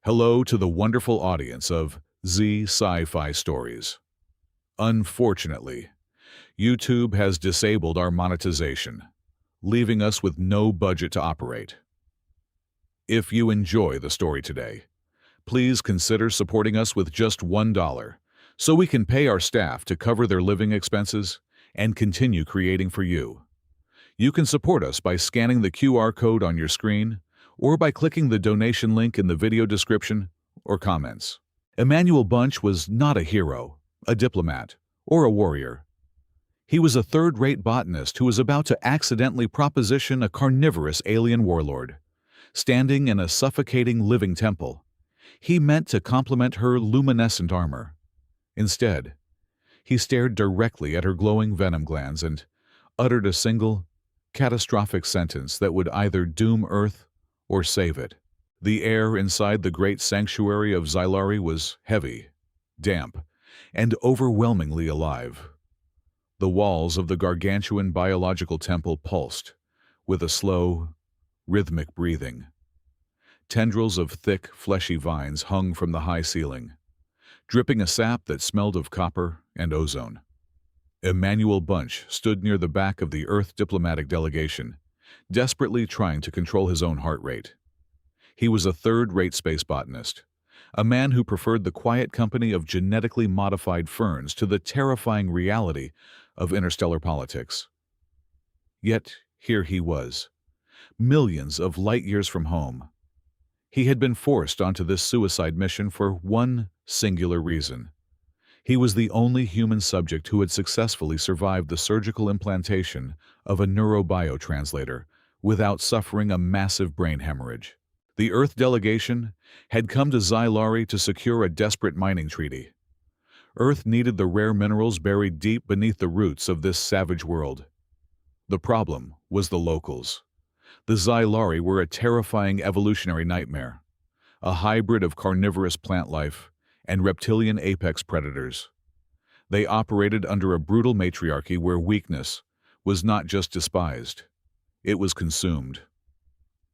Hello to the wonderful audience of Sci-Fi stories. Unfortunately, YouTube has disabled our monetization, leaving us with no budget to operate. If you enjoy the story today, please consider supporting us with just $1 so we can pay our staff to cover their living expenses and continue creating for you. You can support us by scanning the QR code on your screen or by clicking the donation link in the video description or comments. Emmanuel Bunch was not a hero, a diplomat, or a warrior. He was a third-rate botanist who was about to accidentally proposition a carnivorous alien warlord. Standing in a suffocating living temple, he meant to complement her luminescent armor. Instead, he stared directly at her glowing venom glands and uttered a single, catastrophic sentence that would either doom Earth or save it. The air inside the great sanctuary of Xylari was heavy, damp, and overwhelmingly alive. The walls of the gargantuan biological temple pulsed with a slow, rhythmic breathing. Tendrils of thick, fleshy vines hung from the high ceiling, dripping a sap that smelled of copper and ozone. Emmanuel Bunch stood near the back of the Earth diplomatic delegation, desperately trying to control his own heart rate. He was a third-rate space botanist, a man who preferred the quiet company of genetically modified ferns to the terrifying reality of interstellar politics. Yet here he was, millions of light-years from home. He had been forced onto this suicide mission for one singular reason. He was the only human subject who had successfully survived the surgical implantation of a neurobiotranslator without suffering a massive brain hemorrhage. The Earth delegation had come to Xylari to secure a desperate mining treaty. Earth needed the rare minerals buried deep beneath the roots of this savage world. The problem was the locals. The Xylari were a terrifying evolutionary nightmare, a hybrid of carnivorous plant life and reptilian apex predators. They operated under a brutal matriarchy where weakness was not just despised, it was consumed.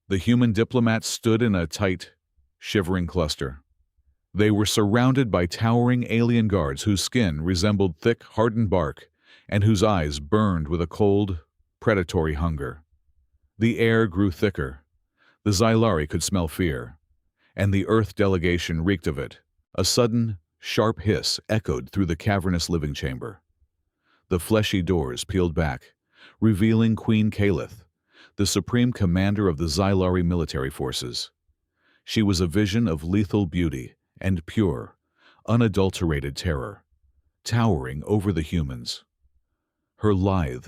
The human diplomats stood in a tight, shivering cluster. They were surrounded by towering alien guards whose skin resembled thick, hardened bark and whose eyes burned with a cold, predatory hunger. The air grew thicker. The Xylari could smell fear, and the Earth delegation reeked of it. A sudden, sharp hiss echoed through the cavernous living chamber. The fleshy doors peeled back, revealing Queen Calith, the supreme commander of the Xylari military forces. She was a vision of lethal beauty and pure, unadulterated terror, towering over the humans. Her lithe,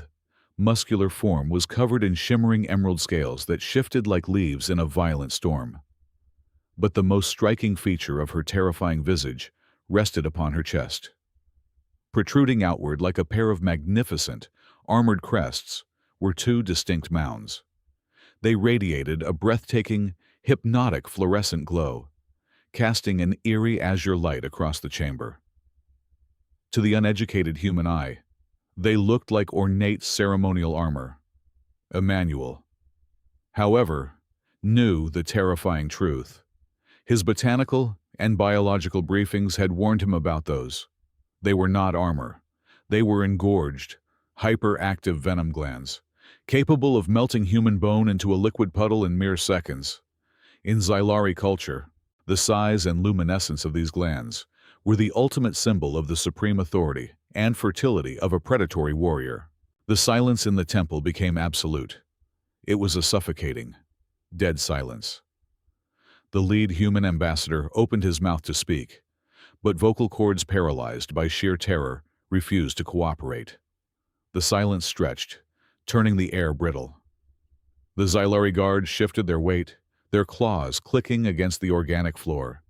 muscular form was covered in shimmering emerald scales that shifted like leaves in a violent storm. But the most striking feature of her terrifying visage rested upon her chest. Protruding outward like a pair of magnificent, armored crests were two distinct mounds. They radiated a breathtaking, hypnotic fluorescent glow, casting an eerie azure light across the chamber. To the uneducated human eye, they looked like ornate ceremonial armor. Emmanuel, however, knew the terrifying truth. His botanical and biological briefings had warned him about those. They were not armor. They were engorged, hyperactive venom glands, capable of melting human bone into a liquid puddle in mere seconds. In Xylari culture, the size and luminescence of these glands were the ultimate symbol of the supreme authority and fertility of a predatory warrior. The silence in the temple became absolute. It was a suffocating, dead silence. The lead human ambassador opened his mouth to speak, but vocal cords paralyzed by sheer terror refused to cooperate. The silence stretched, turning the air brittle. The Xylari guards shifted their weight, their claws clicking against the organic floor.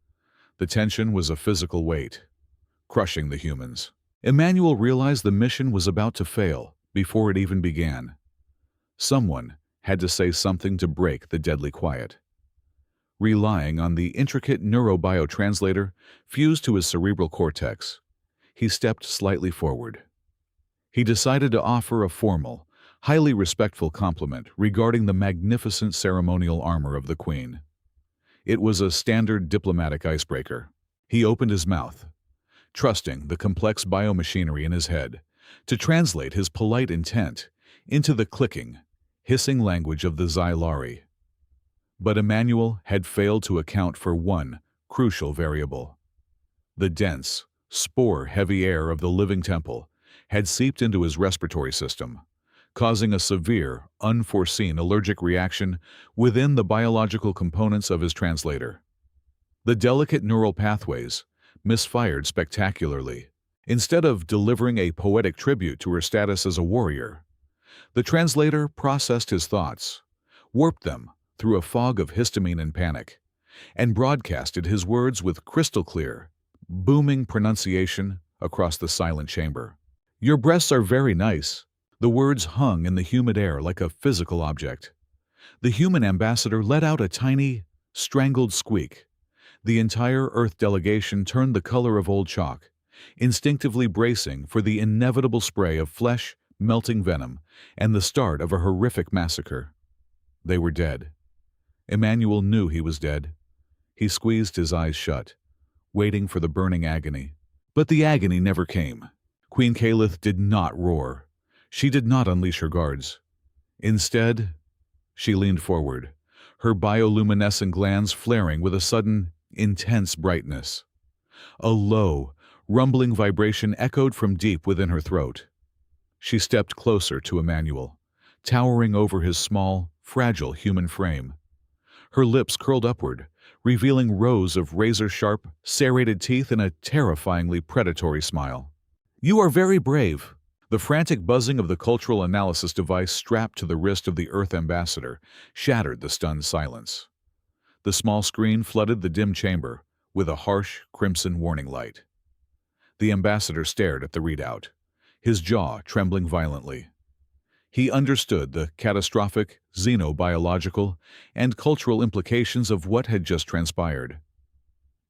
The tension was a physical weight, crushing the humans. Emmanuel realized the mission was about to fail before it even began. Someone had to say something to break the deadly quiet. Relying on the intricate neurobiotranslator fused to his cerebral cortex, he stepped slightly forward. He decided to offer a formal, highly respectful compliment regarding the magnificent ceremonial armor of the Queen. It was a standard diplomatic icebreaker. He opened his mouth, trusting the complex biomachinery in his head to translate his polite intent into the clicking, hissing language of the Xylari. But Emmanuel had failed to account for one crucial variable. The dense, spore-heavy air of the living temple had seeped into his respiratory system, causing a severe, unforeseen allergic reaction within the biological components of his translator. The delicate neural pathways misfired spectacularly. Instead of delivering a poetic tribute to her status as a warrior, the translator processed his thoughts, warped them through a fog of histamine and panic, and broadcasted his words with crystal-clear, booming pronunciation across the silent chamber. "Your breasts are very nice." The words hung in the humid air like a physical object. The human ambassador let out a tiny, strangled squeak. The entire Earth delegation turned the color of old chalk, instinctively bracing for the inevitable spray of flesh, melting venom, and the start of a horrific massacre. They were dead. Emmanuel knew he was dead. He squeezed his eyes shut, waiting for the burning agony. But the agony never came. Queen Caliph did not roar. She did not unleash her guards. Instead, she leaned forward, her bioluminescent glands flaring with a sudden, intense brightness. A low, rumbling vibration echoed from deep within her throat. She stepped closer to Emmanuel, towering over his small, fragile human frame. Her lips curled upward, revealing rows of razor-sharp, serrated teeth and a terrifyingly predatory smile. "You are very brave." The frantic buzzing of the cultural analysis device strapped to the wrist of the Earth ambassador shattered the stunned silence. The small screen flooded the dim chamber with a harsh, crimson warning light. The ambassador stared at the readout, his jaw trembling violently. He understood the catastrophic, xenobiological, and cultural implications of what had just transpired.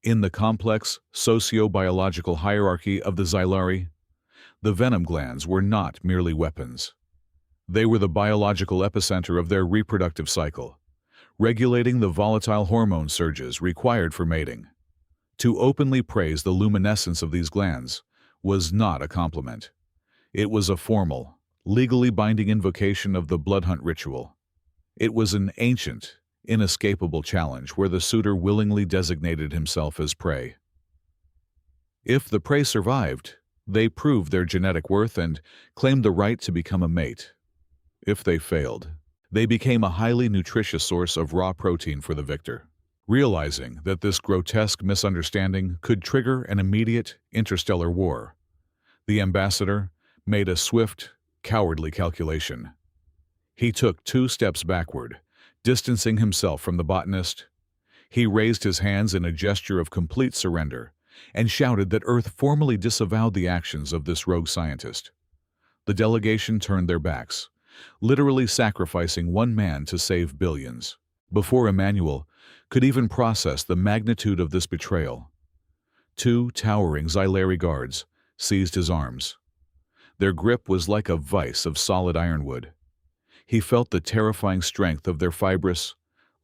In the complex, socio-biological hierarchy of the Xylari, the venom glands were not merely weapons. They were the biological epicenter of their reproductive cycle, regulating the volatile hormone surges required for mating. To openly praise the luminescence of these glands was not a compliment. It was a formal, legally binding invocation of the blood hunt ritual. It was an ancient, inescapable challenge where the suitor willingly designated himself as prey. If the prey survived, they proved their genetic worth and claimed the right to become a mate. If they failed, they became a highly nutritious source of raw protein for the victor. Realizing that this grotesque misunderstanding could trigger an immediate interstellar war, the ambassador made a swift, cowardly calculation. He took 2 steps backward, distancing himself from the botanist. He raised his hands in a gesture of complete surrender and shouted that Earth formally disavowed the actions of this rogue scientist. The delegation turned their backs, literally sacrificing one man to save billions. Before Emmanuel could even process the magnitude of this betrayal, 2 towering Xylari guards seized his arms. Their grip was like a vice of solid ironwood. He felt the terrifying strength of their fibrous,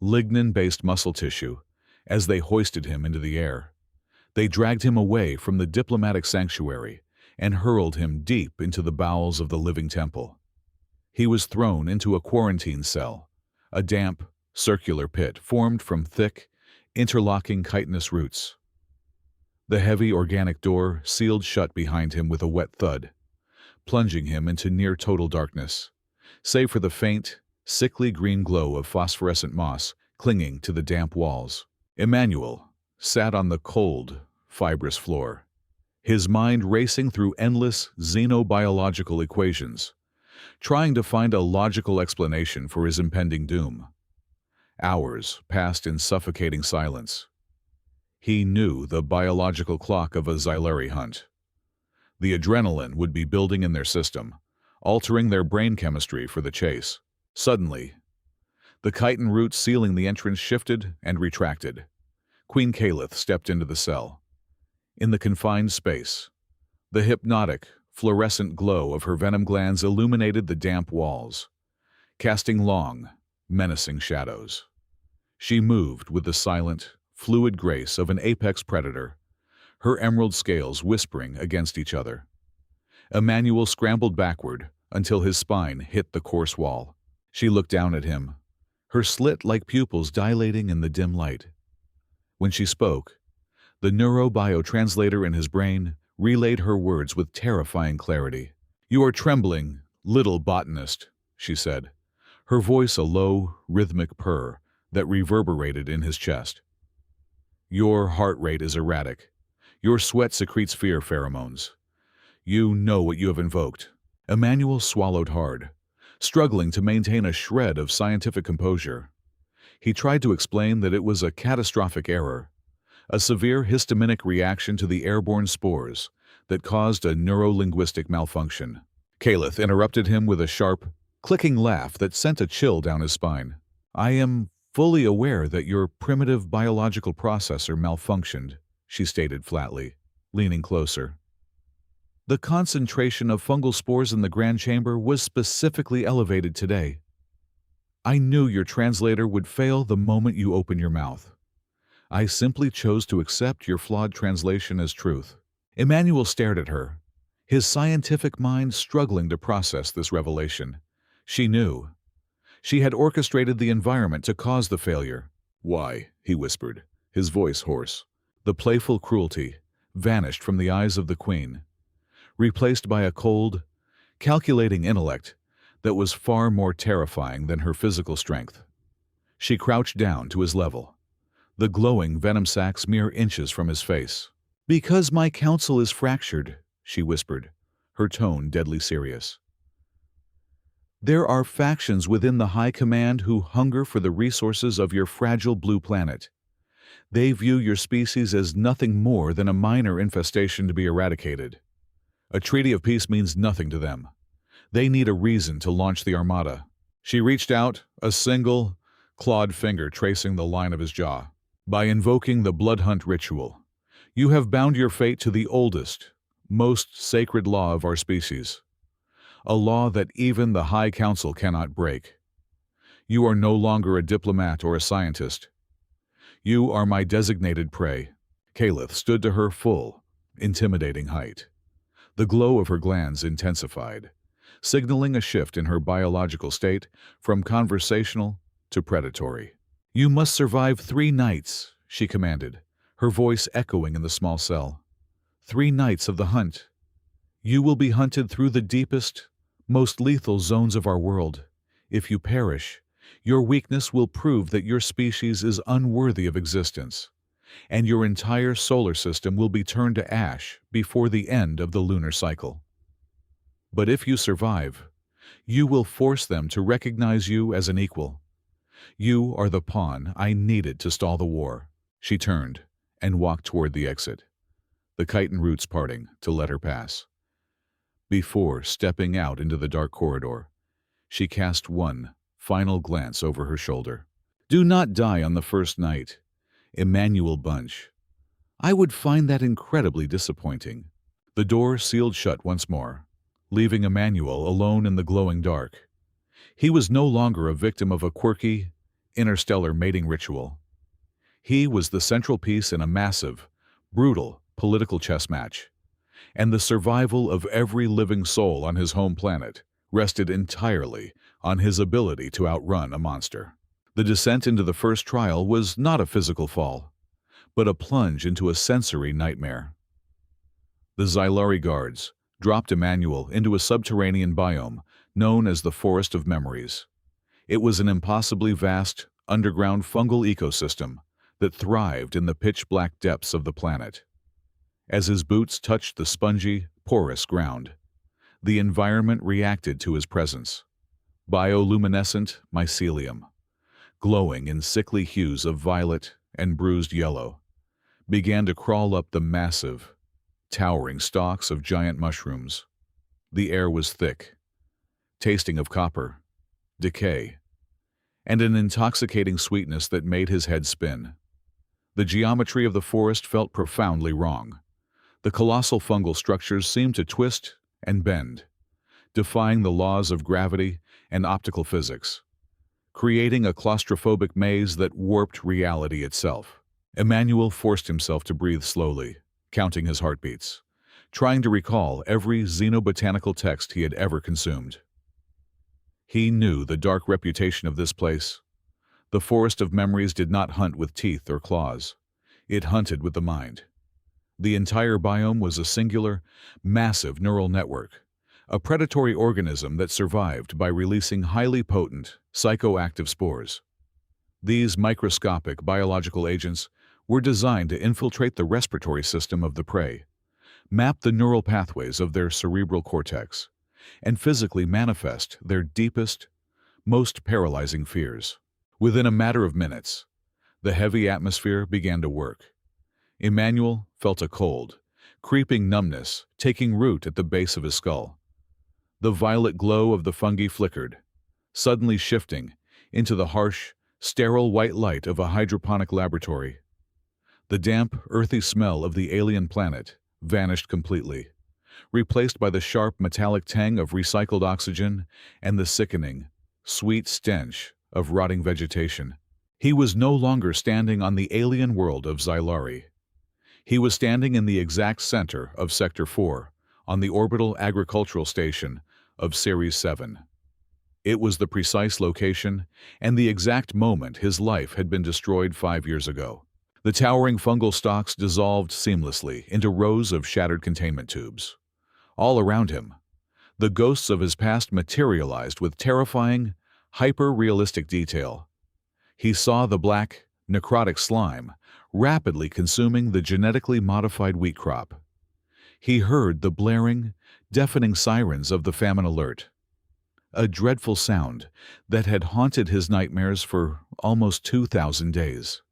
lignin-based muscle tissue as they hoisted him into the air. They dragged him away from the diplomatic sanctuary and hurled him deep into the bowels of the living temple. He was thrown into a quarantine cell, a damp, circular pit formed from thick, interlocking chitinous roots. The heavy organic door sealed shut behind him with a wet thud, plunging him into near-total darkness, save for the faint, sickly green glow of phosphorescent moss clinging to the damp walls. Emmanuel sat on the cold, fibrous floor, his mind racing through endless xenobiological equations, trying to find a logical explanation for his impending doom. Hours passed in suffocating silence. He knew the biological clock of a Xylari hunt. The adrenaline would be building in their system, altering their brain chemistry for the chase. Suddenly, the chitin roots sealing the entrance shifted and retracted. Queen Caliph stepped into the cell. In the confined space, the hypnotic, fluorescent glow of her venom glands illuminated the damp walls, casting long, menacing shadows. She moved with the silent, fluid grace of an apex predator, her emerald scales whispering against each other. Emmanuel scrambled backward until his spine hit the coarse wall. She looked down at him, her slit-like pupils dilating in the dim light. When she spoke, the neurobiotranslator in his brain relayed her words with terrifying clarity. "You are trembling, little botanist," she said, her voice a low, rhythmic purr that reverberated in his chest. "Your heart rate is erratic. Your sweat secretes fear pheromones. You know what you have invoked." Emmanuel swallowed hard, struggling to maintain a shred of scientific composure. He tried to explain that it was a catastrophic error, a severe histaminic reaction to the airborne spores that caused a neurolinguistic malfunction. Caliph interrupted him with a sharp, clicking laugh that sent a chill down his spine. "I am fully aware that your primitive biological processor malfunctioned," she stated flatly, leaning closer. "The concentration of fungal spores in the grand chamber was specifically elevated today. I knew your translator would fail the moment you open your mouth. I simply chose to accept your flawed translation as truth." Emmanuel stared at her, his scientific mind struggling to process this revelation. She knew. She had orchestrated the environment to cause the failure. "Why?" he whispered, his voice hoarse. The playful cruelty vanished from the eyes of the queen, replaced by a cold, calculating intellect that was far more terrifying than her physical strength. She crouched down to his level, the glowing venom sacs mere inches from his face. "Because my counsel is fractured," she whispered, her tone deadly serious. "There are factions within the High Command who hunger for the resources of your fragile blue planet. They view your species as nothing more than a minor infestation to be eradicated. A treaty of peace means nothing to them. They need a reason to launch the armada." She reached out, a single, clawed finger tracing the line of his jaw. "By invoking the blood hunt ritual, you have bound your fate to the oldest, most sacred law of our species. A law that even the High Council cannot break. You are no longer a diplomat or a scientist. You are my designated prey." Caliph stood to her full, intimidating height. The glow of her glands intensified, signaling a shift in her biological state from conversational to predatory. "You must survive 3 nights, she commanded, her voice echoing in the small cell. 3 nights of the hunt. You will be hunted through the deepest, most lethal zones of our world. If you perish, your weakness will prove that your species is unworthy of existence, and your entire solar system will be turned to ash before the end of the lunar cycle. But if you survive, you will force them to recognize you as an equal. You are the pawn I needed to stall the war." She turned and walked toward the exit, the chitin roots parting to let her pass. Before stepping out into the dark corridor, she cast one final glance over her shoulder. "Do not die on the first night, Emmanuel Bunch. I would find that incredibly disappointing." The door sealed shut once more, leaving Emmanuel alone in the glowing dark. He was no longer a victim of a quirky, interstellar mating ritual. He was the central piece in a massive, brutal political chess match, and the survival of every living soul on his home planet rested entirely on his ability to outrun a monster. The descent into the first trial was not a physical fall, but a plunge into a sensory nightmare. The Xylari guards dropped Emmanuel into a subterranean biome known as the Forest of Memories. It was an impossibly vast, underground fungal ecosystem that thrived in the pitch-black depths of the planet. As his boots touched the spongy, porous ground, the environment reacted to his presence. Bioluminescent mycelium, glowing in sickly hues of violet and bruised yellow, began to crawl up the massive, towering stalks of giant mushrooms. The air was thick, tasting of copper, decay, and an intoxicating sweetness that made his head spin. The geometry of the forest felt profoundly wrong. The colossal fungal structures seemed to twist and bend, defying the laws of gravity and optical physics. creating a claustrophobic maze that warped reality itself. Emmanuel forced himself to breathe slowly, counting his heartbeats, trying to recall every xenobotanical text he had ever consumed. He knew the dark reputation of this place. The forest of memories did not hunt with teeth or claws. It hunted with the mind. The entire biome was a singular, massive neural network, a predatory organism that survived by releasing highly potent, psychoactive spores. These microscopic biological agents were designed to infiltrate the respiratory system of the prey, map the neural pathways of their cerebral cortex, and physically manifest their deepest, most paralyzing fears. Within a matter of minutes, the heavy atmosphere began to work. Emmanuel felt a cold, creeping numbness taking root at the base of his skull. The violet glow of the fungi flickered, suddenly shifting into the harsh, sterile white light of a hydroponic laboratory. The damp, earthy smell of the alien planet vanished completely, replaced by the sharp metallic tang of recycled oxygen and the sickening, sweet stench of rotting vegetation. He was no longer standing on the alien world of Xylari. He was standing in the exact center of Sector 4, on the orbital agricultural station of Series 7. It was the precise location and the exact moment his life had been destroyed 5 years ago. The towering fungal stalks dissolved seamlessly into rows of shattered containment tubes. All around him, the ghosts of his past materialized with terrifying, hyper-realistic detail. He saw the black, necrotic slime rapidly consuming the genetically modified wheat crop. He heard the blaring, deafening sirens of the famine alert, a dreadful sound that had haunted his nightmares for almost 2,000 days.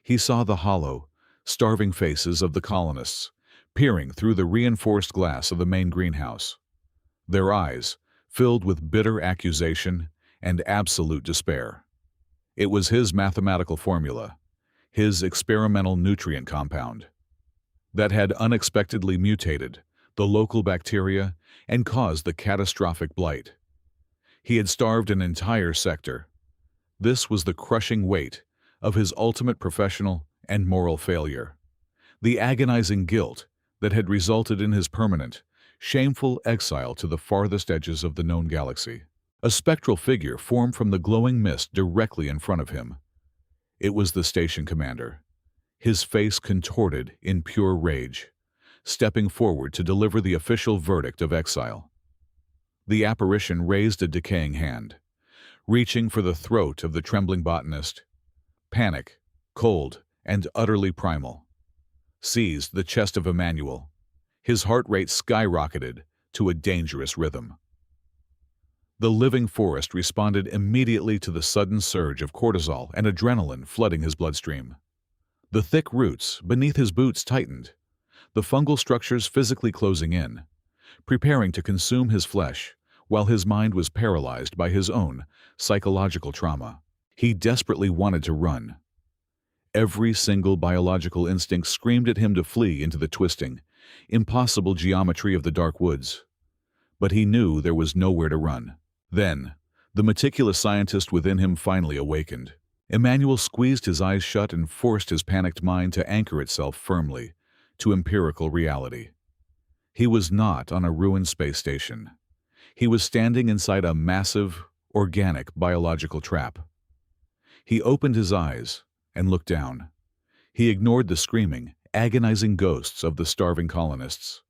He saw the hollow, starving faces of the colonists peering through the reinforced glass of the main greenhouse, their eyes filled with bitter accusation and absolute despair. It was his mathematical formula, his experimental nutrient compound, that had unexpectedly mutated the local bacteria and caused the catastrophic blight. He had starved an entire sector. This was the crushing weight of his ultimate professional and moral failure, the agonizing guilt that had resulted in his permanent, shameful exile to the farthest edges of the known galaxy. A spectral figure formed from the glowing mist directly in front of him. It was the station commander, his face contorted in pure rage, stepping forward to deliver the official verdict of exile. The apparition raised a decaying hand, reaching for the throat of the trembling botanist. Panic, cold, and utterly primal, seized the chest of Emmanuel. His heart rate skyrocketed to a dangerous rhythm. The living forest responded immediately to the sudden surge of cortisol and adrenaline flooding his bloodstream. The thick roots beneath his boots tightened, the fungal structures physically closing in, preparing to consume his flesh, while his mind was paralyzed by his own psychological trauma. He desperately wanted to run. Every single biological instinct screamed at him to flee into the twisting, impossible geometry of the dark woods. But he knew there was nowhere to run. Then, the meticulous scientist within him finally awakened. Emmanuel squeezed his eyes shut and forced his panicked mind to anchor itself firmly to empirical reality. He was not on a ruined space station. He was standing inside a massive, organic biological trap. He opened his eyes and looked down. He ignored the screaming, agonizing ghosts of the starving colonists.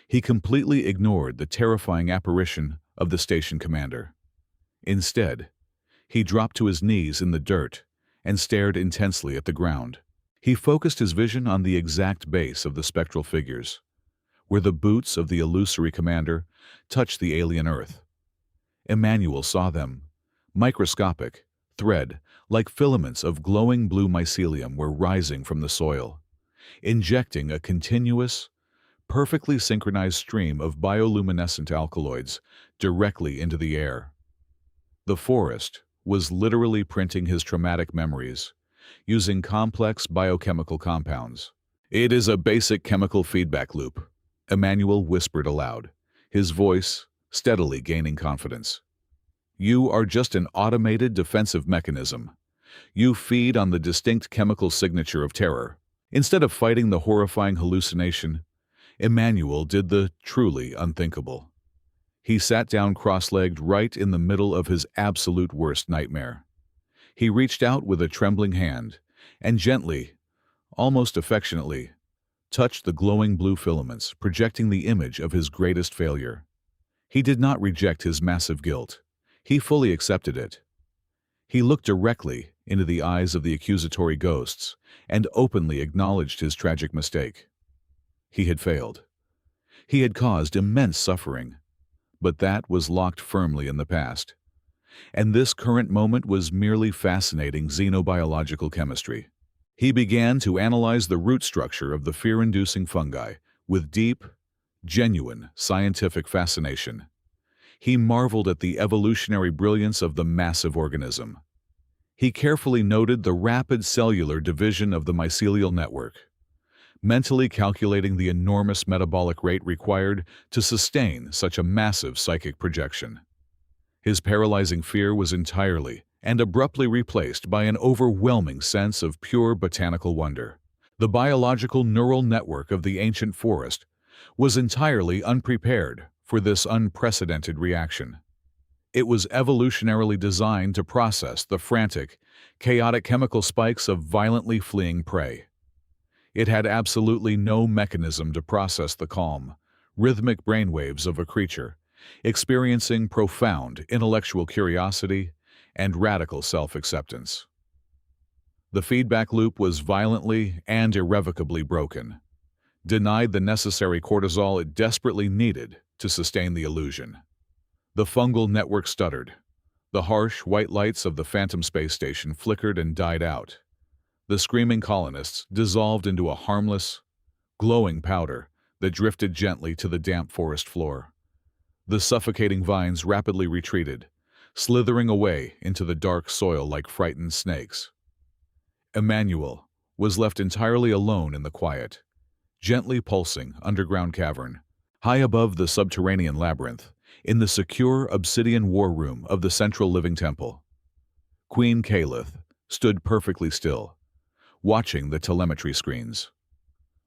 He completely ignored the terrifying apparition of the station commander. Instead, he dropped to his knees in the dirt and stared intensely at the ground. He focused his vision on the exact base of the spectral figures, where the boots of the illusory commander touched the alien earth. Emmanuel saw them, microscopic, thread-like filaments of glowing blue mycelium were rising from the soil, injecting a continuous, perfectly synchronized stream of bioluminescent alkaloids directly into the air. The forest was literally printing his traumatic memories, using complex biochemical compounds. "It is a basic chemical feedback loop," Emmanuel whispered aloud, his voice steadily gaining confidence. You are just an automated defensive mechanism. You feed on the distinct chemical signature of terror. Instead of fighting the horrifying hallucination, Emmanuel did the truly unthinkable. He sat down cross-legged right in the middle of his absolute worst nightmare. He reached out with a trembling hand and gently, almost affectionately, touched the glowing blue filaments, projecting the image of his greatest failure. He did not reject his massive guilt. He fully accepted it. He looked directly into the eyes of the accusatory ghosts and openly acknowledged his tragic mistake. He had failed. He had caused immense suffering, but that was locked firmly in the past. And this current moment was merely fascinating xenobiological chemistry. He began to analyze the root structure of the fear-inducing fungi with deep, genuine scientific fascination. He marveled at the evolutionary brilliance of the massive organism. He carefully noted the rapid cellular division of the mycelial network, mentally calculating the enormous metabolic rate required to sustain such a massive psychic projection. His paralyzing fear was entirely and abruptly replaced by an overwhelming sense of pure botanical wonder. The biological neural network of the ancient forest was entirely unprepared for this unprecedented reaction. It was evolutionarily designed to process the frantic, chaotic chemical spikes of violently fleeing prey. It had absolutely no mechanism to process the calm, rhythmic brainwaves of a creature experiencing profound intellectual curiosity and radical self-acceptance. The feedback loop was violently and irrevocably broken, denied the necessary cortisol it desperately needed to sustain the illusion. The fungal network stuttered. The harsh, white lights of the Phantom space station flickered and died out. The screaming colonists dissolved into a harmless, glowing powder that drifted gently to the damp forest floor. The suffocating vines rapidly retreated, slithering away into the dark soil like frightened snakes. Emmanuel was left entirely alone in the quiet, gently pulsing underground cavern, high above the subterranean labyrinth, in the secure obsidian war room of the central living temple. Queen Calith stood perfectly still, watching the telemetry screens.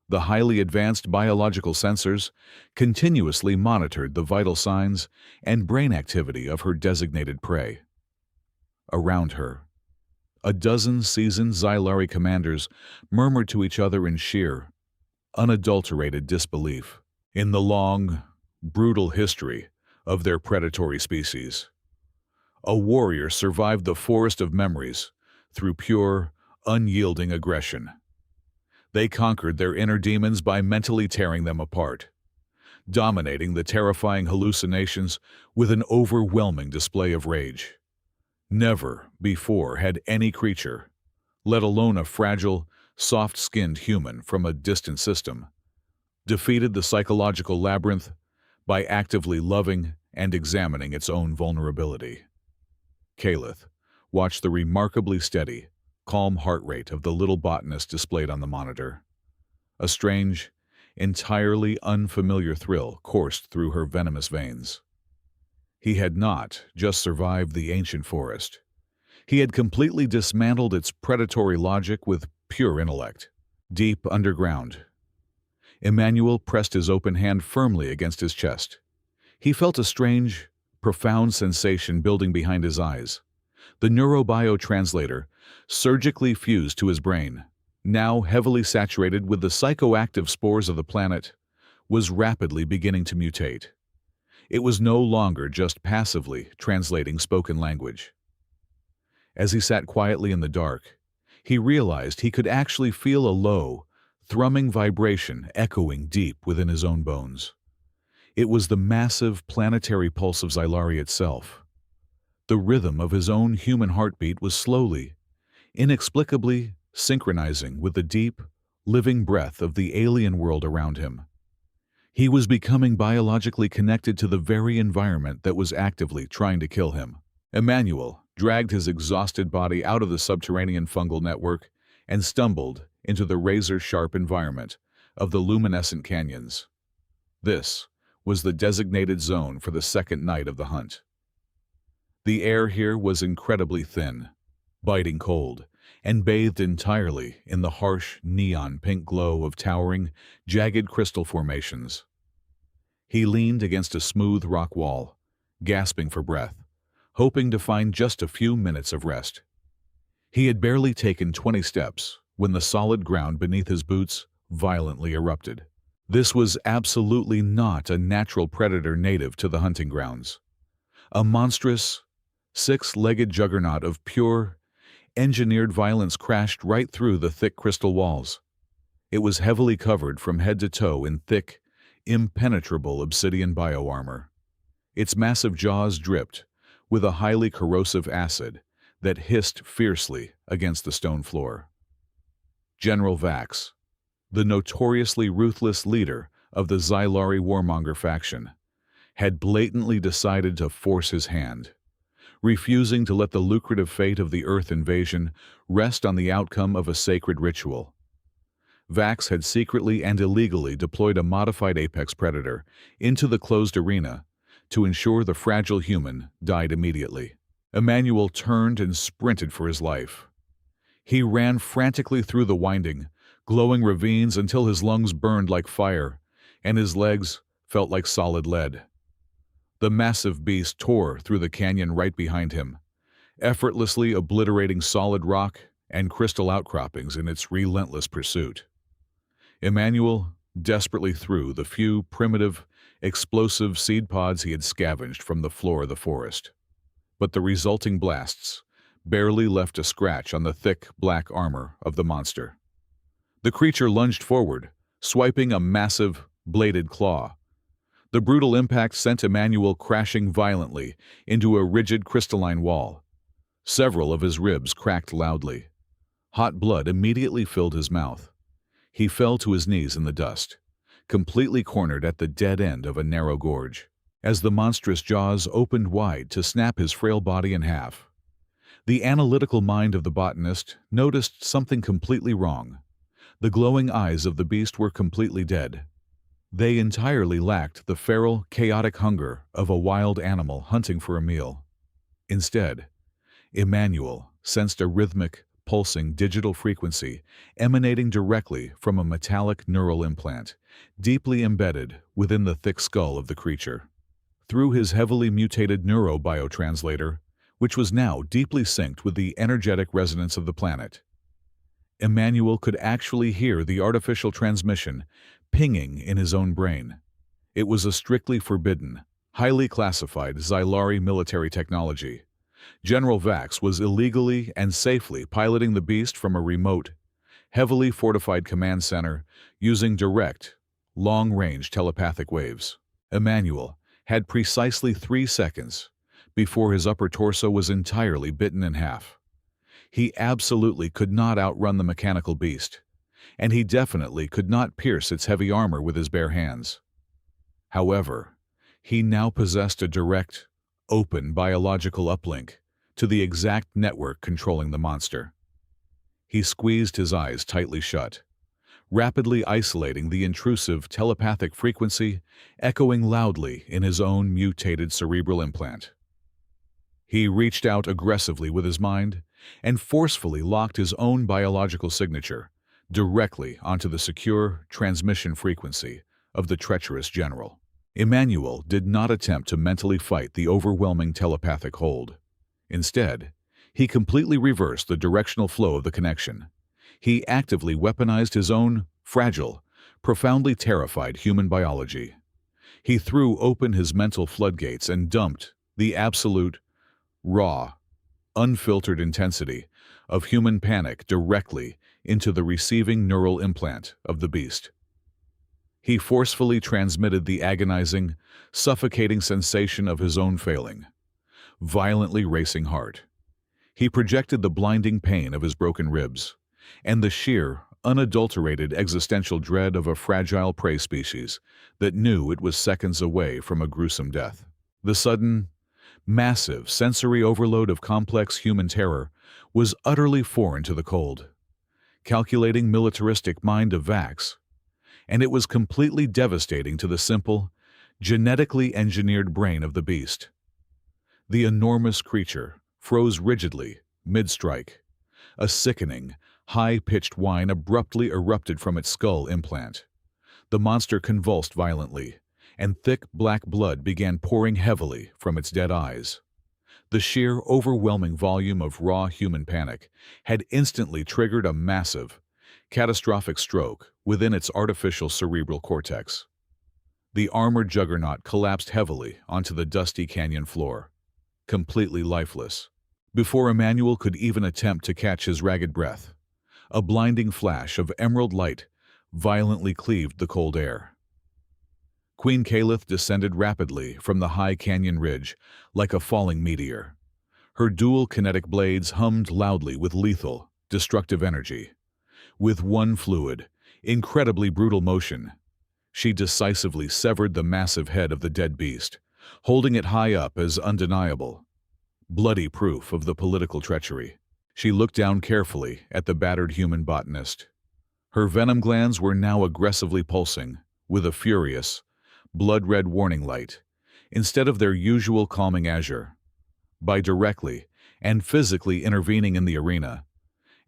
The highly advanced biological sensors continuously monitored the vital signs and brain activity of her designated prey. Around her, a dozen seasoned Xylari commanders murmured to each other in sheer, unadulterated disbelief in the long, brutal history of their predatory species. A warrior survived the forest of memories through pure, unyielding aggression. They conquered their inner demons by mentally tearing them apart, dominating the terrifying hallucinations with an overwhelming display of rage. Never before had any creature, let alone a fragile, soft-skinned human from a distant system, defeated the psychological labyrinth by actively loving and examining its own vulnerability. Calith watched the remarkably steady, calm heart rate of the little botanist displayed on the monitor. A strange, entirely unfamiliar thrill coursed through her venomous veins. He had not just survived the ancient forest. He had completely dismantled its predatory logic with pure intellect. Deep underground, Emmanuel pressed his open hand firmly against his chest. He felt a strange, profound sensation building behind his eyes. The neurobiotranslator, surgically fused to his brain, now heavily saturated with the psychoactive spores of the planet, was rapidly beginning to mutate. It was no longer just passively translating spoken language. As he sat quietly in the dark, he realized he could actually feel a low, thrumming vibration echoing deep within his own bones. It was the massive planetary pulse of Xylari itself. The rhythm of his own human heartbeat was slowly, inexplicably synchronizing with the deep, living breath of the alien world around him. He was becoming biologically connected to the very environment that was actively trying to kill him. Emmanuel dragged his exhausted body out of the subterranean fungal network and stumbled into the razor-sharp environment of the luminescent canyons. This was the designated zone for the second night of the hunt. The air here was incredibly thin, biting cold, and bathed entirely in the harsh neon pink glow of towering, jagged crystal formations. He leaned against a smooth rock wall, gasping for breath, hoping to find just a few minutes of rest. He had barely taken 20 steps when the solid ground beneath his boots violently erupted. This was absolutely not a natural predator native to the hunting grounds. A monstrous, six-legged juggernaut of pure, engineered violence crashed right through the thick crystal walls. It was heavily covered from head to toe in thick, impenetrable obsidian bioarmor. Its massive jaws dripped with a highly corrosive acid that hissed fiercely against the stone floor. General Vax, the notoriously ruthless leader of the Xylari warmonger faction, had blatantly decided to force his hand, refusing to let the lucrative fate of the Earth invasion rest on the outcome of a sacred ritual. Vax had secretly and illegally deployed a modified apex predator into the closed arena to ensure the fragile human died immediately. Emmanuel turned and sprinted for his life. He ran frantically through the winding, glowing ravines until his lungs burned like fire and his legs felt like solid lead. The massive beast tore through the canyon right behind him, effortlessly obliterating solid rock and crystal outcroppings in its relentless pursuit. Emmanuel desperately threw the few primitive, explosive seed pods he had scavenged from the floor of the forest. But the resulting blasts barely left a scratch on the thick, black armor of the monster. The creature lunged forward, swiping a massive, bladed claw. The brutal impact sent Emmanuel crashing violently into a rigid crystalline wall. Several of his ribs cracked loudly. Hot blood immediately filled his mouth. He fell to his knees in the dust, completely cornered at the dead end of a narrow gorge, as the monstrous jaws opened wide to snap his frail body in half. The analytical mind of the botanist noticed something completely wrong. The glowing eyes of the beast were completely dead. They entirely lacked the feral, chaotic hunger of a wild animal hunting for a meal. Instead, Emmanuel sensed a rhythmic, pulsing digital frequency emanating directly from a metallic neural implant, deeply embedded within the thick skull of the creature. Through his heavily mutated neurobiotranslator, which was now deeply synced with the energetic resonance of the planet, Emmanuel could actually hear the artificial transmission pinging in his own brain. It was a strictly forbidden, highly classified Xylari military technology. General Vax was illegally and safely piloting the beast from a remote, heavily fortified command center using direct, long-range telepathic waves. Emmanuel had precisely 3 seconds before his upper torso was entirely bitten in half. He absolutely could not outrun the mechanical beast, and he definitely could not pierce its heavy armor with his bare hands. However, he now possessed a direct, open biological uplink to the exact network controlling the monster. He squeezed his eyes tightly shut, rapidly isolating the intrusive telepathic frequency echoing loudly in his own mutated cerebral implant. He reached out aggressively with his mind and forcefully locked his own biological signature directly onto the secure transmission frequency of the treacherous general. Emmanuel did not attempt to mentally fight the overwhelming telepathic hold. Instead, he completely reversed the directional flow of the connection. He actively weaponized his own fragile, profoundly terrified human biology. He threw open his mental floodgates and dumped the absolute, raw, unfiltered intensity of human panic directly into the receiving neural implant of the beast. He forcefully transmitted the agonizing, suffocating sensation of his own failing, violently racing heart. He projected the blinding pain of his broken ribs and the sheer, unadulterated existential dread of a fragile prey species that knew it was seconds away from a gruesome death. The sudden, massive sensory overload of complex human terror was utterly foreign to the cold, calculating militaristic mind of Vax, and it was completely devastating to the simple, genetically engineered brain of the beast. The enormous creature froze rigidly, mid-strike. A sickening, high-pitched whine abruptly erupted from its skull implant. The monster convulsed violently, and thick black blood began pouring heavily from its dead eyes. The sheer, overwhelming volume of raw human panic had instantly triggered a massive, catastrophic stroke within its artificial cerebral cortex. The armored juggernaut collapsed heavily onto the dusty canyon floor, completely lifeless. Before Emmanuel could even attempt to catch his ragged breath, a blinding flash of emerald light violently cleaved the cold air. Queen Caliph descended rapidly from the high canyon ridge like a falling meteor. Her dual kinetic blades hummed loudly with lethal, destructive energy. With one fluid, incredibly brutal motion, she decisively severed the massive head of the dead beast, holding it high up as undeniable, bloody proof of the political treachery. She looked down carefully at the battered human botanist. Her venom glands were now aggressively pulsing, with a furious, blood-red warning light, instead of their usual calming azure. By directly and physically intervening in the arena,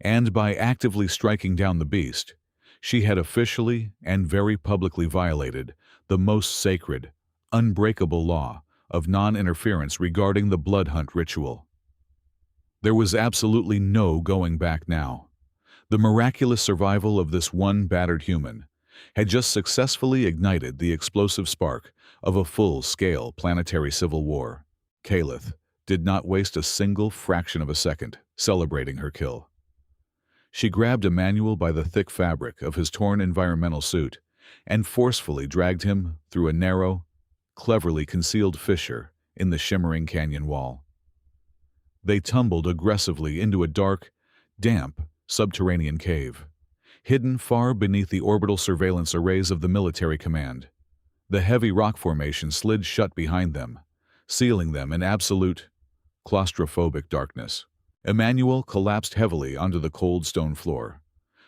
and by actively striking down the beast, she had officially and very publicly violated the most sacred, unbreakable law of non-interference regarding the blood hunt ritual. There was absolutely no going back now. The miraculous survival of this one battered human had just successfully ignited the explosive spark of a full-scale planetary civil war. Caliph did not waste a single fraction of a second celebrating her kill. She grabbed Emmanuel by the thick fabric of his torn environmental suit and forcefully dragged him through a narrow, cleverly concealed fissure in the shimmering canyon wall. They tumbled aggressively into a dark, damp, subterranean cave, hidden far beneath the orbital surveillance arrays of the military command. The heavy rock formation slid shut behind them, sealing them in absolute, claustrophobic darkness. Emmanuel collapsed heavily onto the cold stone floor,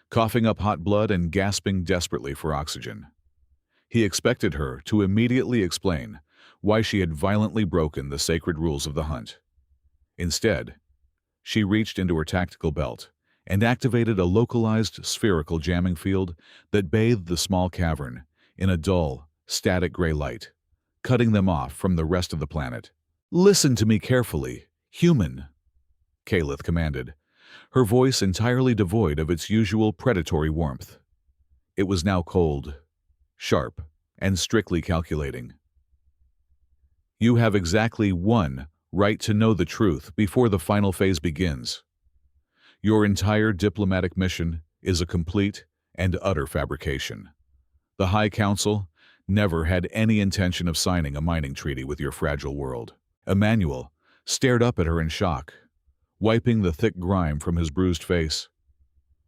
coughing up hot blood and gasping desperately for oxygen. He expected her to immediately explain why she had violently broken the sacred rules of the hunt. Instead, she reached into her tactical belt and activated a localized spherical jamming field that bathed the small cavern in a dull, static gray light, cutting them off from the rest of the planet. "Listen to me carefully, human," Caliph commanded, her voice entirely devoid of its usual predatory warmth. It was now cold, sharp, and strictly calculating. "You have exactly one right to know the truth before the final phase begins. Your entire diplomatic mission is a complete and utter fabrication. The High Council never had any intention of signing a mining treaty with your fragile world." Emmanuel stared up at her in shock, wiping the thick grime from his bruised face.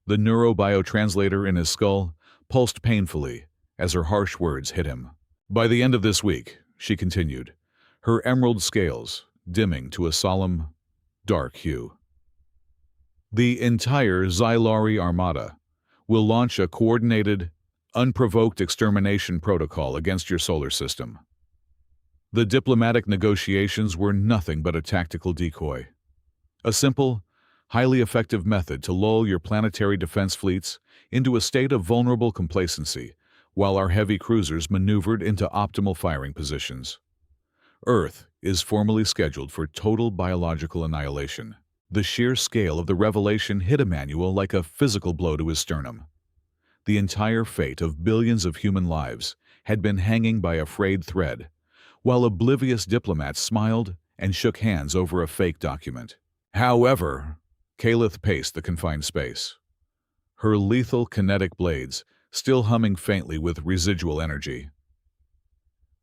The neurobiotranslator in his skull pulsed painfully as her harsh words hit him. "By the end of this week," she continued, her emerald scales dimming to a solemn, dark hue, "the entire Xylari Armada will launch a coordinated, unprovoked extermination protocol against your solar system. The diplomatic negotiations were nothing but a tactical decoy. A simple, highly effective method to lull your planetary defense fleets into a state of vulnerable complacency while our heavy cruisers maneuvered into optimal firing positions. Earth is formally scheduled for total biological annihilation." The sheer scale of the revelation hit Emmanuel like a physical blow to his sternum. The entire fate of billions of human lives had been hanging by a frayed thread, while oblivious diplomats smiled and shook hands over a fake document. However, Caliph paced the confined space, her lethal kinetic blades still humming faintly with residual energy.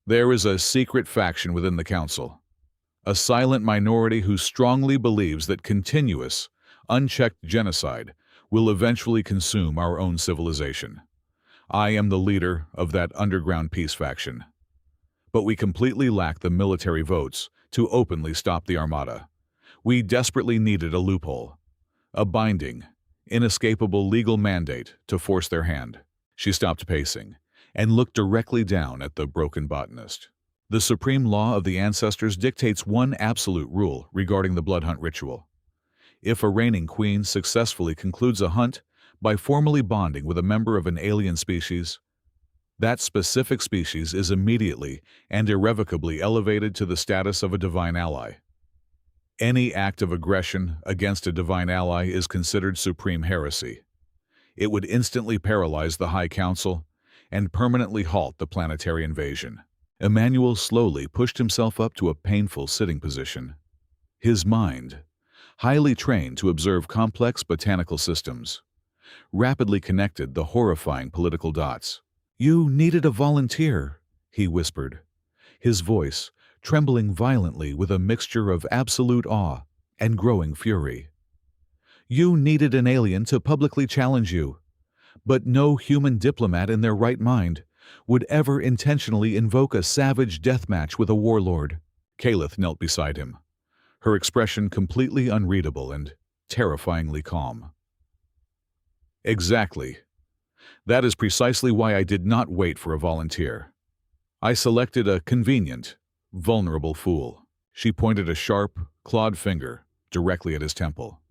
"There is a secret faction within the Council, a silent minority who strongly believes that continuous, unchecked genocide will eventually consume our own civilization. I am the leader of that underground peace faction. But we completely lack the military votes to openly stop the Armada. We desperately needed a loophole, a binding, inescapable legal mandate to force their hand." She stopped pacing and looked directly down at the broken botanist. The supreme law of the ancestors dictates one absolute rule regarding the blood hunt ritual. If a reigning queen successfully concludes a hunt by formally bonding with a member of an alien species, that specific species is immediately and irrevocably elevated to the status of a divine ally. Any act of aggression against a divine ally is considered supreme heresy. It would instantly paralyze the High Council and permanently halt the planetary invasion. Emmanuel slowly pushed himself up to a painful sitting position. His mind, highly trained to observe complex botanical systems, rapidly connected the horrifying political dots. "You needed a volunteer," he whispered, his voice trembling violently with a mixture of absolute awe and growing fury. "You needed an alien to publicly challenge you, but no human diplomat in their right mind would ever intentionally invoke a savage deathmatch with a warlord." Kalith knelt beside him, her expression completely unreadable and terrifyingly calm. "Exactly. That is precisely why I did not wait for a volunteer. I selected a convenient, vulnerable fool." She pointed a sharp, clawed finger directly at his temple,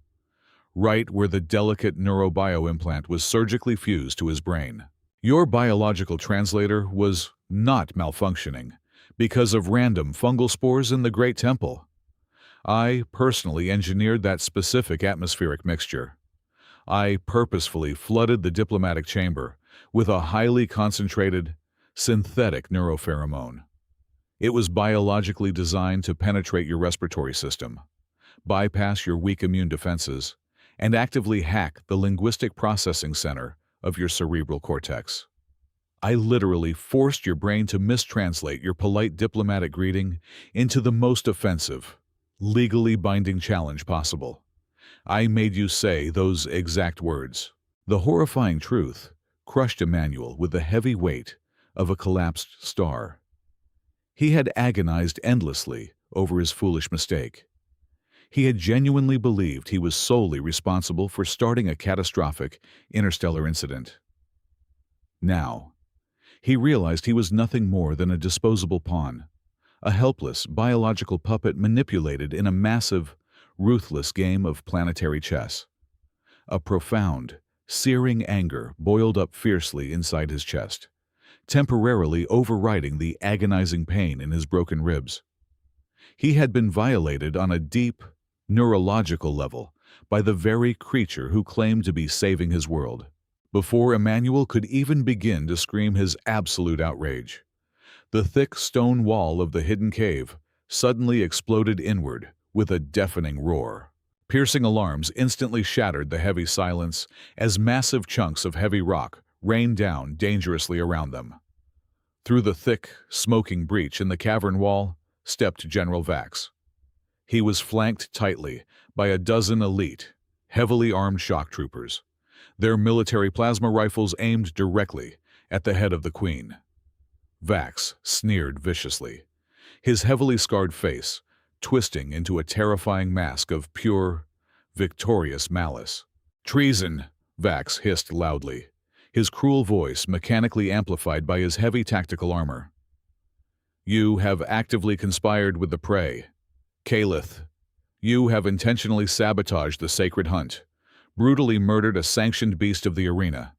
right where the delicate neurobio implant was surgically fused to his brain. "Your biological translator was not malfunctioning because of random fungal spores in the Great Temple. I personally engineered that specific atmospheric mixture. I purposefully flooded the diplomatic chamber with a highly concentrated, synthetic neuropheromone. It was biologically designed to penetrate your respiratory system, bypass your weak immune defenses, and actively hack the linguistic processing center of your cerebral cortex. I literally forced your brain to mistranslate your polite diplomatic greeting into the most offensive, legally binding challenge possible. I made you say those exact words." The horrifying truth crushed Emmanuel with the heavy weight of a collapsed star. He had agonized endlessly over his foolish mistake. He had genuinely believed he was solely responsible for starting a catastrophic interstellar incident. Now, he realized he was nothing more than a disposable pawn, a helpless biological puppet manipulated in a massive, ruthless game of planetary chess. A profound, searing anger boiled up fiercely inside his chest, temporarily overriding the agonizing pain in his broken ribs. He had been violated on a deep, neurological level by the very creature who claimed to be saving his world. Before Emmanuel could even begin to scream his absolute outrage, the thick stone wall of the hidden cave suddenly exploded inward with a deafening roar. Piercing alarms instantly shattered the heavy silence as massive chunks of heavy rock rained down dangerously around them. Through the thick, smoking breach in the cavern wall stepped General Vax. He was flanked tightly by a dozen elite, heavily armed shock troopers, their military plasma rifles aimed directly at the head of the Queen. Vax sneered viciously, his heavily scarred face twisting into a terrifying mask of pure, victorious malice. "Treason!" Vax hissed loudly, his cruel voice mechanically amplified by his heavy tactical armor. "You have actively conspired with the prey. Kalith, you have intentionally sabotaged the sacred hunt, brutally murdered a sanctioned beast of the arena,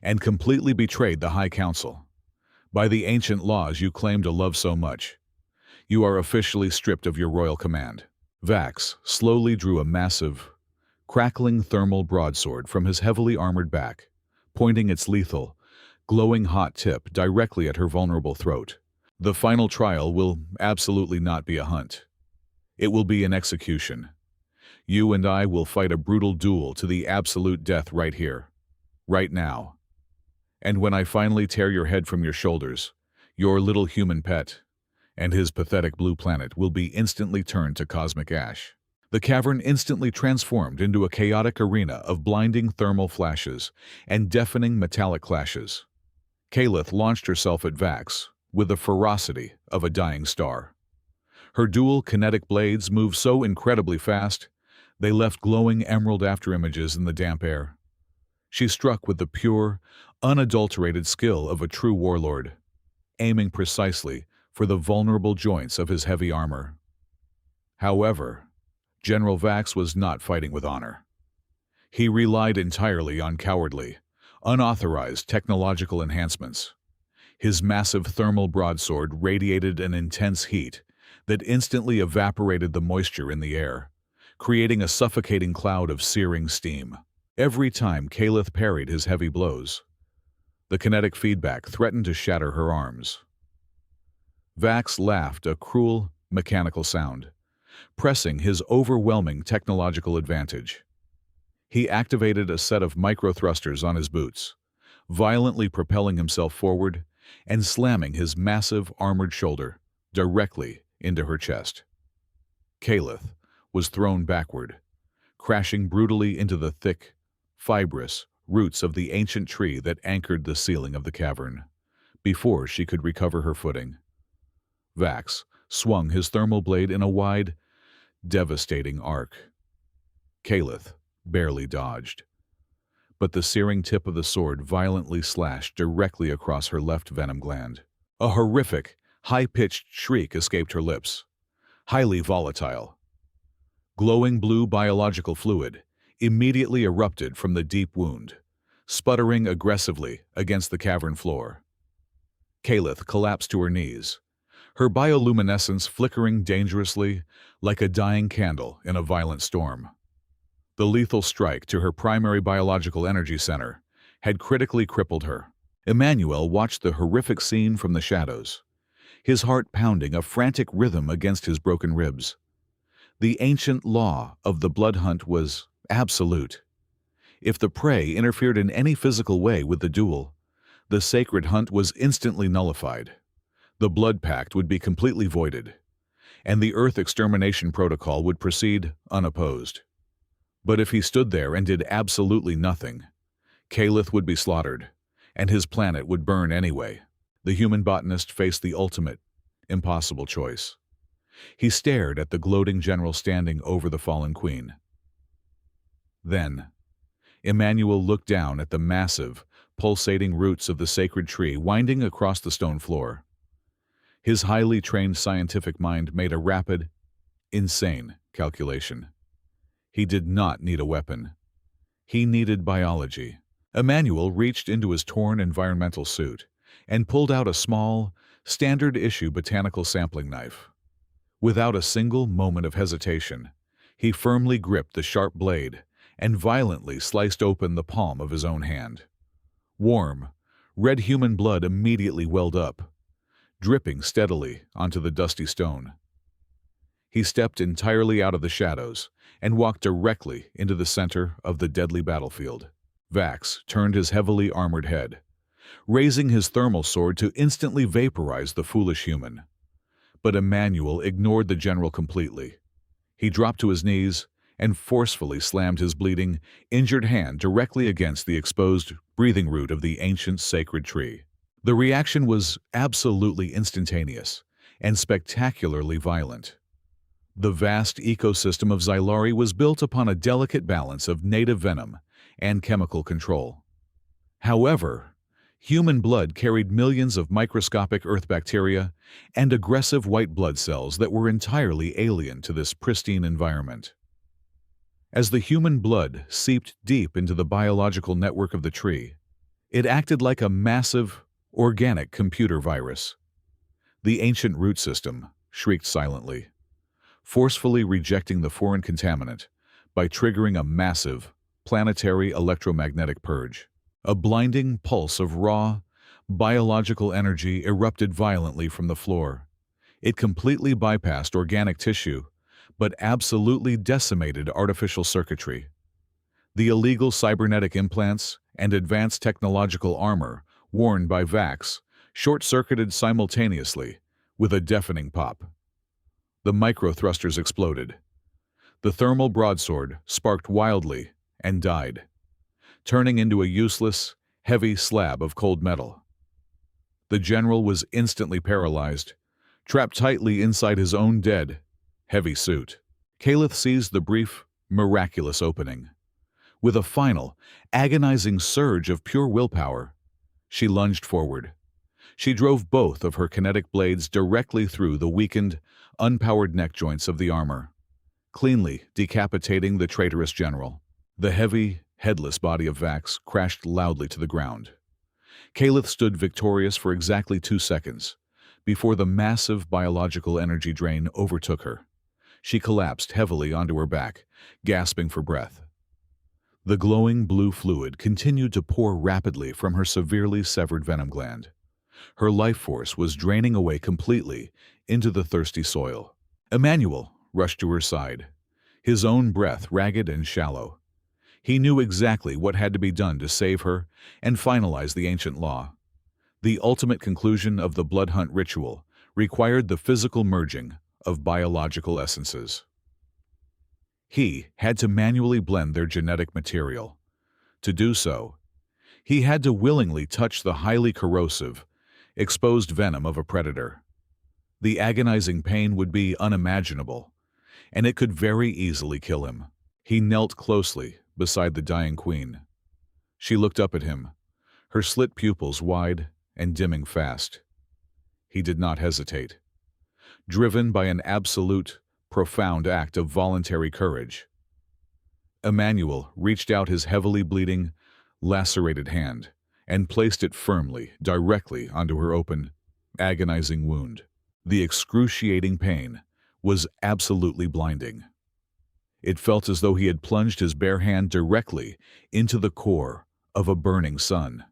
and completely betrayed the High Council. By the ancient laws you claim to love so much, you are officially stripped of your royal command." Vax slowly drew a massive, crackling thermal broadsword from his heavily armored back, pointing its lethal, glowing hot tip directly at her vulnerable throat. "The final trial will absolutely not be a hunt. It will be an execution. You and I will fight a brutal duel to the absolute death right here, right now. And when I finally tear your head from your shoulders, your little human pet and his pathetic blue planet will be instantly turned to cosmic ash." The cavern instantly transformed into a chaotic arena of blinding thermal flashes and deafening metallic clashes. Kalith launched herself at Vax with the ferocity of a dying star. Her dual kinetic blades moved so incredibly fast, they left glowing emerald afterimages in the damp air. She struck with the pure, unadulterated skill of a true warlord, aiming precisely for the vulnerable joints of his heavy armor. However, General Vax was not fighting with honor. He relied entirely on cowardly, unauthorized technological enhancements. His massive thermal broadsword radiated an intense heat that instantly evaporated the moisture in the air, creating a suffocating cloud of searing steam. Every time Kalith parried his heavy blows, the kinetic feedback threatened to shatter her arms. Vax laughed a cruel, mechanical sound, pressing his overwhelming technological advantage. He activated a set of micro-thrusters on his boots, violently propelling himself forward and slamming his massive armored shoulder directly into her chest. Kalith was thrown backward, crashing brutally into the thick, fibrous roots of the ancient tree that anchored the ceiling of the cavern, before she could recover her footing. Vax swung his thermal blade in a wide, devastating arc. Kalith barely dodged, but the searing tip of the sword violently slashed directly across her left venom gland. A horrific, high-pitched shriek escaped her lips, highly volatile. Glowing blue biological fluid immediately erupted from the deep wound, sputtering aggressively against the cavern floor. Kalith collapsed to her knees, her bioluminescence flickering dangerously like a dying candle in a violent storm. The lethal strike to her primary biological energy center had critically crippled her. Emmanuel watched the horrific scene from the shadows, his heart pounding a frantic rhythm against his broken ribs. The ancient law of the blood hunt was absolute. If the prey interfered in any physical way with the duel, the sacred hunt was instantly nullified. The blood pact would be completely voided, and the Earth extermination protocol would proceed unopposed. But if he stood there and did absolutely nothing, Kalith would be slaughtered, and his planet would burn anyway. The human botanist faced the ultimate, impossible choice. He stared at the gloating general standing over the fallen queen. Then, Emmanuel looked down at the massive, pulsating roots of the sacred tree winding across the stone floor. His highly trained scientific mind made a rapid, insane calculation. He did not need a weapon. He needed biology. Emmanuel reached into his torn environmental suit and pulled out a small, standard-issue botanical sampling knife. Without a single moment of hesitation, he firmly gripped the sharp blade and violently sliced open the palm of his own hand. Warm, red human blood immediately welled up, dripping steadily onto the dusty stone. He stepped entirely out of the shadows and walked directly into the center of the deadly battlefield. Vax turned his heavily armored head, raising his thermal sword to instantly vaporize the foolish human. But Emmanuel ignored the general completely. He dropped to his knees and forcefully slammed his bleeding, injured hand directly against the exposed breathing root of the ancient sacred tree. The reaction was absolutely instantaneous and spectacularly violent. The vast ecosystem of Xylari was built upon a delicate balance of native venom and chemical control. However, human blood carried millions of microscopic earth bacteria and aggressive white blood cells that were entirely alien to this pristine environment. As the human blood seeped deep into the biological network of the tree, it acted like a massive, organic computer virus. The ancient root system shrieked silently, forcefully rejecting the foreign contaminant by triggering a massive, planetary electromagnetic purge. A blinding pulse of raw, biological energy erupted violently from the floor. It completely bypassed organic tissue, but absolutely decimated artificial circuitry. The illegal cybernetic implants and advanced technological armor worn by Vax short-circuited simultaneously with a deafening pop. The micro-thrusters exploded. The thermal broadsword sparked wildly and died, turning into a useless, heavy slab of cold metal. The general was instantly paralyzed, trapped tightly inside his own dead, heavy suit. Kalith seized the brief, miraculous opening. With a final, agonizing surge of pure willpower, she lunged forward, She drove both of her kinetic blades directly through the weakened, unpowered neck joints of the armor, cleanly decapitating the traitorous general. The heavy, headless body of Vax crashed loudly to the ground. Kalith stood victorious for exactly 2 seconds, before the massive biological energy drain overtook her. She collapsed heavily onto her back, gasping for breath. The glowing blue fluid continued to pour rapidly from her severely severed venom gland. Her life force was draining away completely into the thirsty soil. Emmanuel rushed to her side, his own breath ragged and shallow. He knew exactly what had to be done to save her and finalize the ancient law. The ultimate conclusion of the blood hunt ritual required the physical merging of biological essences. He had to manually blend their genetic material. To do so, he had to willingly touch the highly corrosive, exposed venom of a predator. The agonizing pain would be unimaginable, and it could very easily kill him. He knelt closely beside the dying queen. She looked up at him, her slit pupils wide and dimming fast. He did not hesitate. Driven by an absolute, profound act of voluntary courage, Emmanuel reached out his heavily bleeding, lacerated hand and placed it firmly, directly onto her open, agonizing wound. The excruciating pain was absolutely blinding. It felt as though he had plunged his bare hand directly into the core of a burning sun.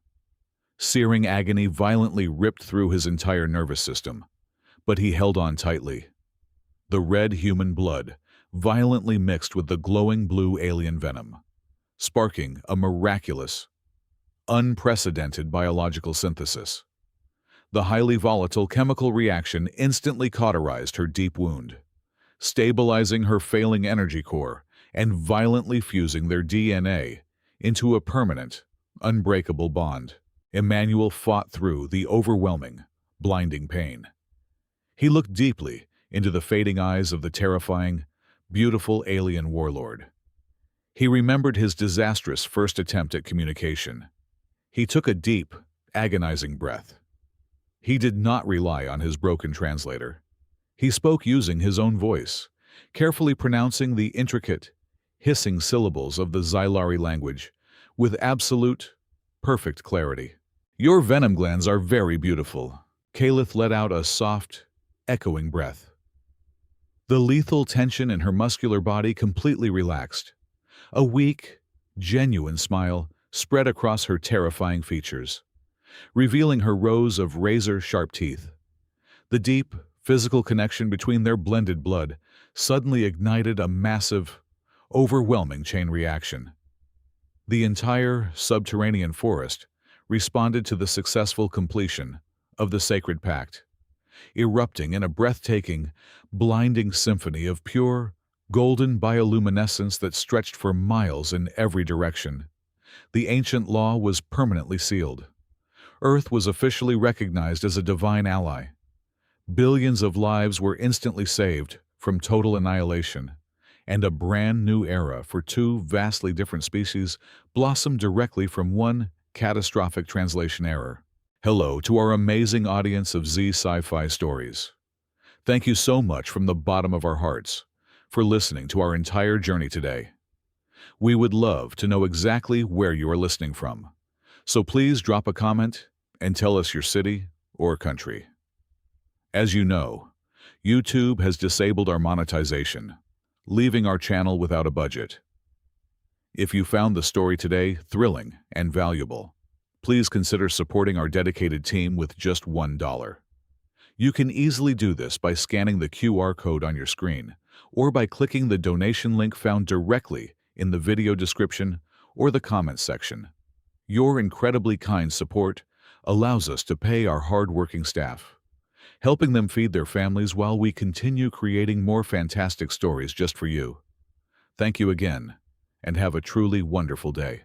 Searing agony violently ripped through his entire nervous system, but he held on tightly. The red human blood violently mixed with the glowing blue alien venom, sparking a miraculous, unprecedented biological synthesis. The highly volatile chemical reaction instantly cauterized her deep wound, stabilizing her failing energy core and violently fusing their DNA into a permanent, unbreakable bond. Emmanuel fought through the overwhelming, blinding pain. He looked deeply into the fading eyes of the terrifying, beautiful alien warlord. He remembered his disastrous first attempt at communication. He took a deep, agonizing breath. He did not rely on his broken translator. He spoke using his own voice, carefully pronouncing the intricate, hissing syllables of the Xylari language with absolute, perfect clarity. "Your venom glands are very beautiful." Kalith let out a soft, echoing breath. The lethal tension in her muscular body completely relaxed. A weak, genuine smile spread across her terrifying features, revealing her rows of razor-sharp teeth. The deep, physical connection between their blended blood suddenly ignited a massive, overwhelming chain reaction. The entire subterranean forest responded to the successful completion of the sacred pact, erupting in a breathtaking, blinding symphony of pure, golden bioluminescence that stretched for miles in every direction. The ancient law was permanently sealed. Earth was officially recognized as a divine ally. Billions of lives were instantly saved from total annihilation, and a brand new era for two vastly different species blossomed directly from one catastrophic translation error. Hello to our amazing audience of Z Sci-Fi stories. Thank you so much from the bottom of our hearts for listening to our entire journey today. We would love to know exactly where you are listening from, so please drop a comment and tell us your city or country. As you know, YouTube has disabled our monetization, leaving our channel without a budget. If you found the story today thrilling and valuable, please consider supporting our dedicated team with just $1. You can easily do this by scanning the QR code on your screen or by clicking the donation link found directly in the video description or the comments section. Your incredibly kind support allows us to pay our hard-working staff, helping them feed their families while we continue creating more fantastic stories just for you. Thank you again, and have a truly wonderful day.